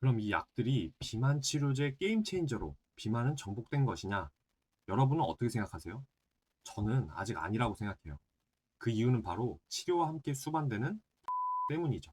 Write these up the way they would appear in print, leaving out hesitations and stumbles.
그럼 이 약들이 비만 치료제 게임 체인저로 비만은 정복된 것이냐? 여러분은 어떻게 생각하세요? 저는 아직 아니라고 생각해요. 그 이유는 바로 치료와 함께 수반되는 때문이죠.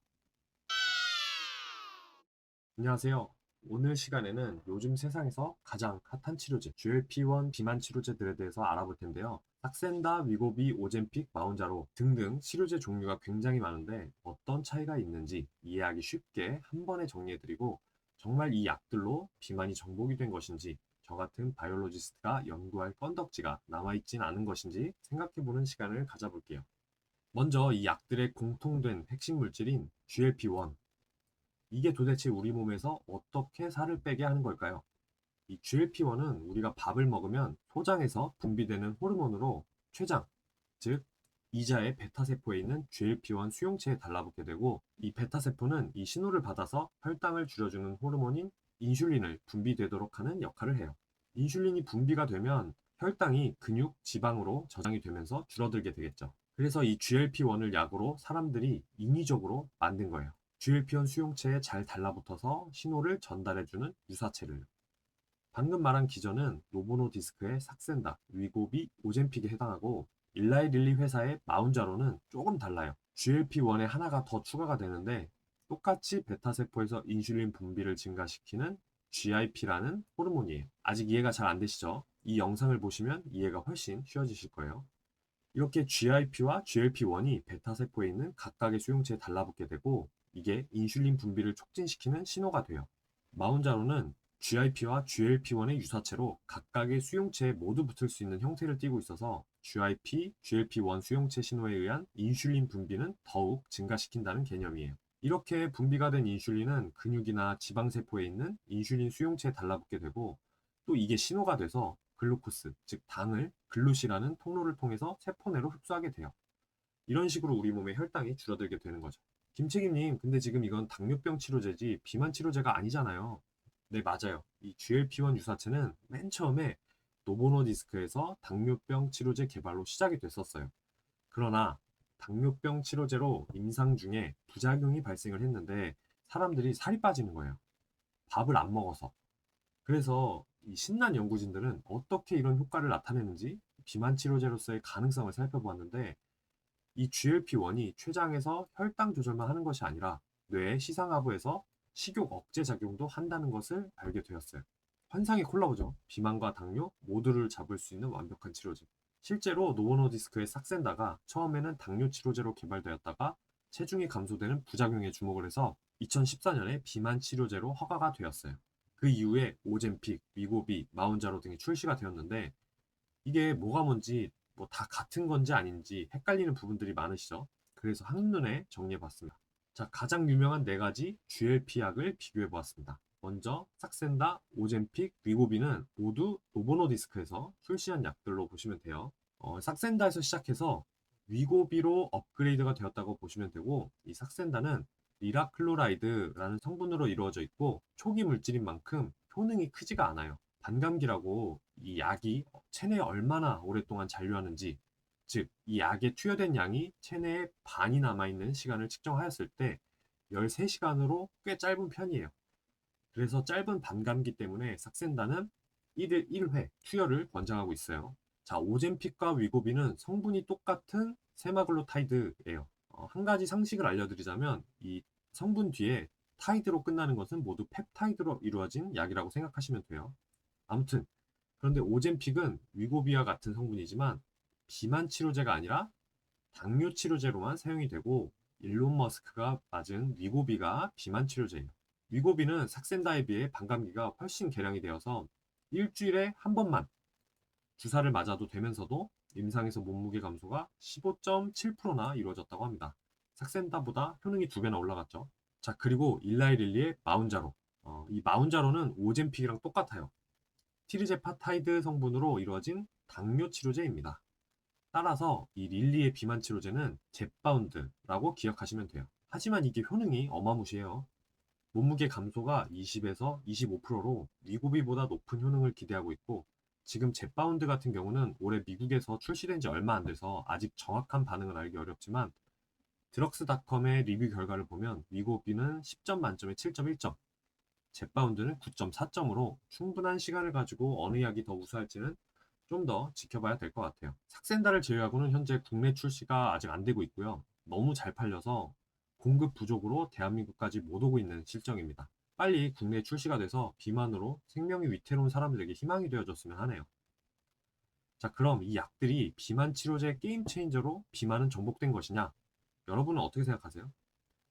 안녕하세요. 오늘 시간에는 요즘 세상에서 가장 핫한 치료제, GLP-1 비만 치료제들에 대해서 알아볼 텐데요. 삭센다, 위고비, 오젬픽, 마운자로 등등 치료제 종류가 굉장히 많은데 어떤 차이가 있는지 이해하기 쉽게 한 번에 정리해드리고 정말 이 약들로 비만이 정복이 된 것인지 저 같은 바이올로지스트가 연구할 건덕지가 남아있진 않은 것인지 생각해보는 시간을 가져볼게요. 먼저 이 약들의 공통된 핵심 물질인 GLP-1 이게 도대체 우리 몸에서 어떻게 살을 빼게 하는 걸까요? 이 GLP-1은 우리가 밥을 먹으면 소장에서 분비되는 호르몬으로 췌장, 즉 이자의 베타세포에 있는 GLP-1 수용체에 달라붙게 되고 이 베타세포는 이 신호를 받아서 혈당을 줄여주는 호르몬인 인슐린을 분비되도록 하는 역할을 해요. 인슐린이 분비가 되면 혈당이 근육, 지방으로 저장이 되면서 줄어들게 되겠죠. 그래서 이 GLP-1을 약으로 사람들이 인위적으로 만든 거예요. GLP-1 수용체에 잘 달라붙어서 신호를 전달해주는 유사체를. 방금 말한 기전은 노보노디스크의 삭센다, 위고비, 오젬픽에 해당하고 일라이 릴리 회사의 마운자로는 조금 달라요. GLP-1에 하나가 더 추가가 되는데 똑같이 베타세포에서 인슐린 분비를 증가시키는 GIP라는 호르몬이에요. 아직 이해가 잘 안 되시죠? 이 영상을 보시면 이해가 훨씬 쉬워지실 거예요. 이렇게 GIP와 GLP-1이 베타세포에 있는 각각의 수용체에 달라붙게 되고 이게 인슐린 분비를 촉진시키는 신호가 돼요. 마운자로는 GIP와 GLP-1의 유사체로 각각의 수용체에 모두 붙을 수 있는 형태를 띠고 있어서 GIP, GLP-1 수용체 신호에 의한 인슐린 분비는 더욱 증가시킨다는 개념이에요. 이렇게 분비가 된 인슐린은 근육이나 지방세포에 있는 인슐린 수용체에 달라붙게 되고 또 이게 신호가 돼서 글루코스, 즉 당을 글루시라는 통로를 통해서 세포 내로 흡수하게 돼요. 이런 식으로 우리 몸의 혈당이 줄어들게 되는 거죠. 김책임님, 근데 지금 이건 당뇨병 치료제지 비만 치료제가 아니잖아요. 네, 맞아요. 이 GLP-1 유사체는 맨 처음에 노보노디스크에서 당뇨병 치료제 개발로 시작이 됐었어요. 그러나 당뇨병 치료제로 임상 중에 부작용이 발생을 했는데 사람들이 살이 빠지는 거예요. 밥을 안 먹어서. 그래서 이 신난 연구진들은 어떻게 이런 효과를 나타내는지 비만 치료제로서의 가능성을 살펴보았는데 이 GLP-1이 췌장에서 혈당 조절만 하는 것이 아니라 뇌의 시상하부에서 식욕 억제 작용도 한다는 것을 알게 되었어요. 환상의 콜라보죠. 비만과 당뇨 모두를 잡을 수 있는 완벽한 치료제. 실제로 노보노디스크의 삭센다가 처음에는 당뇨 치료제로 개발되었다가 체중이 감소되는 부작용에 주목을 해서 2014년에 비만 치료제로 허가가 되었어요. 그 이후에 오젬픽, 위고비, 마운자로 등이 출시가 되었는데 이게 뭐가 뭔지 뭐 다 같은 건지 아닌지 헷갈리는 부분들이 많으시죠? 그래서 한눈에 정리해봤습니다. 자, 가장 유명한 네 가지 GLP 약을 비교해보았습니다. 먼저 삭센다, 오젬픽, 위고비는 모두 노보노디스크에서 출시한 약들로 보시면 돼요. 삭센다에서 시작해서 위고비로 업그레이드가 되었다고 보시면 되고 이 삭센다는 리라클로라이드라는 성분으로 이루어져 있고 초기 물질인 만큼 효능이 크지가 않아요. 반감기라고 이 약이 체내에 얼마나 오랫동안 잔류하는지, 즉, 이 약에 투여된 양이 체내에 반이 남아있는 시간을 측정하였을 때 13시간으로 꽤 짧은 편이에요. 그래서 짧은 반감기 때문에 삭센다는 1일 1회 투여를 권장하고 있어요. 자, 오젬픽과 위고비는 성분이 똑같은 세마글로타이드예요. 한 가지 상식을 알려드리자면 이 성분 뒤에 타이드로 끝나는 것은 모두 펩타이드로 이루어진 약이라고 생각하시면 돼요. 아무튼 그런데 오젬픽은 위고비와 같은 성분이지만 비만 치료제가 아니라 당뇨 치료제로만 사용이 되고 일론 머스크가 맞은 위고비가 비만 치료제예요. 위고비는 삭센다에 비해 반감기가 훨씬 개량이 되어서 일주일에 한 번만 주사를 맞아도 되면서도 임상에서 몸무게 감소가 15.7%나 이루어졌다고 합니다. 삭센다보다 효능이 2배나 올라갔죠. 자, 그리고 일라이릴리의 마운자로. 이 마운자로는 오젬픽이랑 똑같아요. 티르제파타이드 성분으로 이루어진 당뇨 치료제입니다. 따라서 이 릴리의 비만 치료제는 젯바운드라고 기억하시면 돼요. 하지만 이게 효능이 어마무시해요. 몸무게 감소가 20에서 25%로 위고비보다 높은 효능을 기대하고 있고 지금 젯바운드 같은 경우는 올해 미국에서 출시된 지 얼마 안 돼서 아직 정확한 반응을 알기 어렵지만 드럭스닷컴의 리뷰 결과를 보면 위고비는 10점 만점에 7.1점, 젯바운드는 9.4점으로 충분한 시간을 가지고 어느 약이 더 우수할지는 좀 더 지켜봐야 될 것 같아요. 삭센다를 제외하고는 현재 국내 출시가 아직 안 되고 있고요. 너무 잘 팔려서 공급 부족으로 대한민국까지 못 오고 있는 실정입니다. 빨리 국내 출시가 돼서 비만으로 생명이 위태로운 사람들에게 희망이 되어줬으면 하네요. 자, 그럼 이 약들이 비만 치료제 게임 체인저로 비만은 정복된 것이냐? 여러분은 어떻게 생각하세요?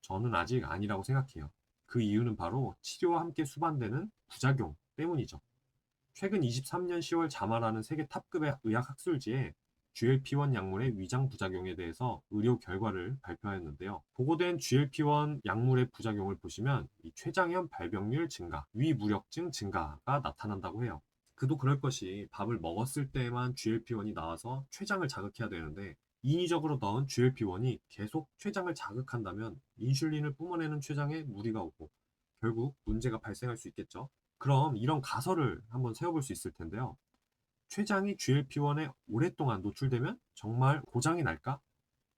저는 아직 아니라고 생각해요. 그 이유는 바로 치료와 함께 수반되는 부작용 때문이죠. 최근 23년 10월 자마라는 세계 탑급의 의학 학술지에 GLP-1 약물의 위장 부작용에 대해서 의료 결과를 발표하였는데요. 보고된 GLP-1 약물의 부작용을 보시면 이 췌장염 발병률 증가, 위무력증 증가가 나타난다고 해요. 그도 그럴 것이 밥을 먹었을 때만 GLP-1이 나와서 췌장을 자극해야 되는데 인위적으로 넣은 GLP-1이 계속 췌장을 자극한다면 인슐린을 뿜어내는 췌장에 무리가 오고 결국 문제가 발생할 수 있겠죠. 그럼 이런 가설을 한번 세워볼 수 있을 텐데요. 췌장이 GLP-1에 오랫동안 노출되면 정말 고장이 날까?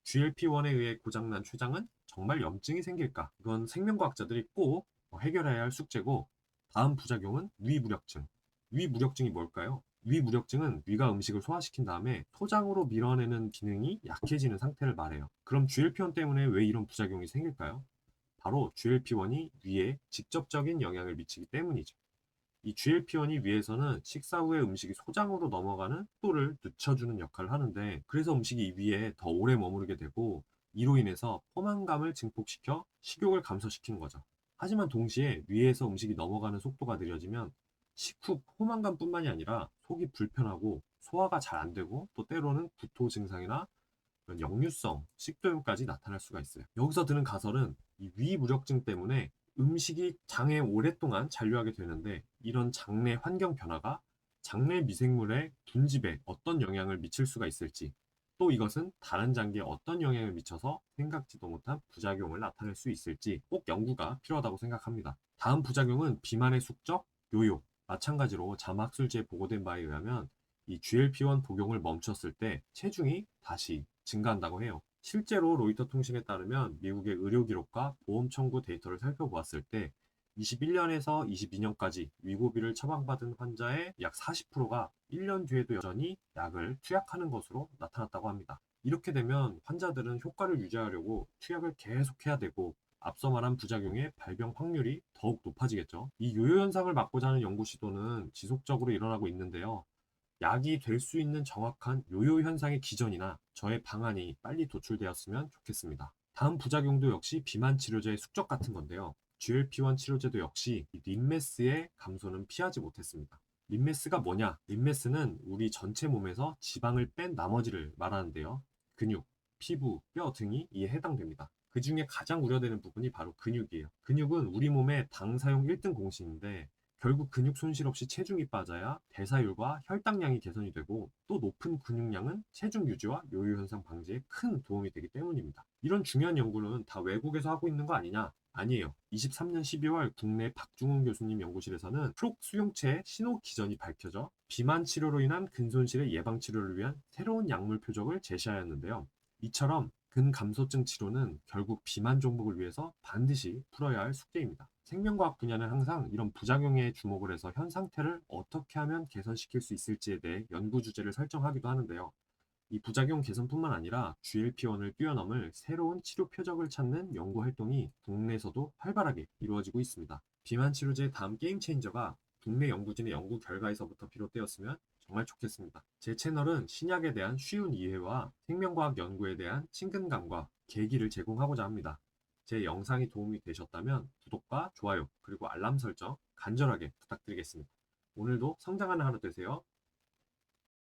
GLP-1에 의해 고장난 췌장은 정말 염증이 생길까? 이건 생명과학자들이 꼭 해결해야 할 숙제고, 다음 부작용은 위무력증. 위무력증이 뭘까요? 위무력증은 위가 음식을 소화시킨 다음에 소장으로 밀어내는 기능이 약해지는 상태를 말해요. 그럼 GLP-1 때문에 왜 이런 부작용이 생길까요? 바로 GLP-1이 위에 직접적인 영향을 미치기 때문이죠. 이 GLP-1이 위에서는 식사 후에 음식이 소장으로 넘어가는 속도를 늦춰주는 역할을 하는데, 그래서 음식이 위에 더 오래 머무르게 되고 이로 인해서 포만감을 증폭시켜 식욕을 감소시키는 거죠. 하지만 동시에 위에서 음식이 넘어가는 속도가 느려지면 식후 포만감뿐만이 아니라 속이 불편하고 소화가 잘 안 되고 또 때로는 구토 증상이나 그런 역류성 식도염까지 나타날 수가 있어요. 여기서 드는 가설은 이 위무력증 때문에 음식이 장에 오랫동안 잔류하게 되는데, 이런 장내 환경 변화가 장내 미생물의 분집에 어떤 영향을 미칠 수가 있을지, 또 이것은 다른 장기에 어떤 영향을 미쳐서 생각지도 못한 부작용을 나타낼 수 있을지 꼭 연구가 필요하다고 생각합니다. 다음 부작용은 비만의 숙적, 요요. 마찬가지로 자막술지에 보고된 바에 의하면 이 GLP-1 복용을 멈췄을 때 체중이 다시 증가한다고 해요. 실제로 로이터 통신에 따르면 미국의 의료 기록과 보험 청구 데이터를 살펴보았을 때 21년에서 22년까지 위고비를 처방받은 환자의 약 40%가 1년 뒤에도 여전히 약을 투약하는 것으로 나타났다고 합니다. 이렇게 되면 환자들은 효과를 유지하려고 투약을 계속해야 되고 앞서 말한 부작용의 발병 확률이 더욱 높아지겠죠. 이 요요 현상을 막고자 하는 연구 시도는 지속적으로 일어나고 있는데요. 약이 될 수 있는 정확한 요요 현상의 기전이나 저의 방안이 빨리 도출되었으면 좋겠습니다. 다음 부작용도 역시 비만 치료제의 숙적 같은 건데요. GLP-1 치료제도 역시 린메스의 감소는 피하지 못했습니다. 린메스가 뭐냐? 린메스는 우리 전체 몸에서 지방을 뺀 나머지를 말하는데요. 근육, 피부, 뼈 등이 이에 해당됩니다. 그 중에 가장 우려되는 부분이 바로 근육이에요. 근육은 우리 몸의 당 사용 1등 공신인데, 결국 근육 손실 없이 체중이 빠져야 대사율과 혈당량이 개선이 되고, 또 높은 근육량은 체중 유지와 요요 현상 방지에 큰 도움이 되기 때문입니다. 이런 중요한 연구는 다 외국에서 하고 있는 거 아니냐? 아니에요. 23년 12월 국내 박중훈 교수님 연구실에서는 프록 수용체의 신호 기전이 밝혀져 비만 치료로 인한 근손실의 예방 치료를 위한 새로운 약물 표적을 제시하였는데요. 이처럼 근감소증 치료는 결국 비만 종복을 위해서 반드시 풀어야 할 숙제입니다. 생명과학 분야는 항상 이런 부작용에 주목을 해서 현 상태를 어떻게 하면 개선시킬 수 있을지에 대해 연구 주제를 설정하기도 하는데요. 이 부작용 개선뿐만 아니라 GLP-1을 뛰어넘을 새로운 치료 표적을 찾는 연구 활동이 국내에서도 활발하게 이루어지고 있습니다. 비만 치료제 다음 게임 체인저가 국내 연구진의 연구 결과에서부터 비롯되었으면 정말 좋겠습니다. 제 채널은 신약에 대한 쉬운 이해와 생명과학 연구에 대한 친근감과 계기를 제공하고자 합니다. 제 영상이 도움이 되셨다면 구독과 좋아요 그리고 알람 설정 간절하게 부탁드리겠습니다. 오늘도 성장하는 하루 되세요.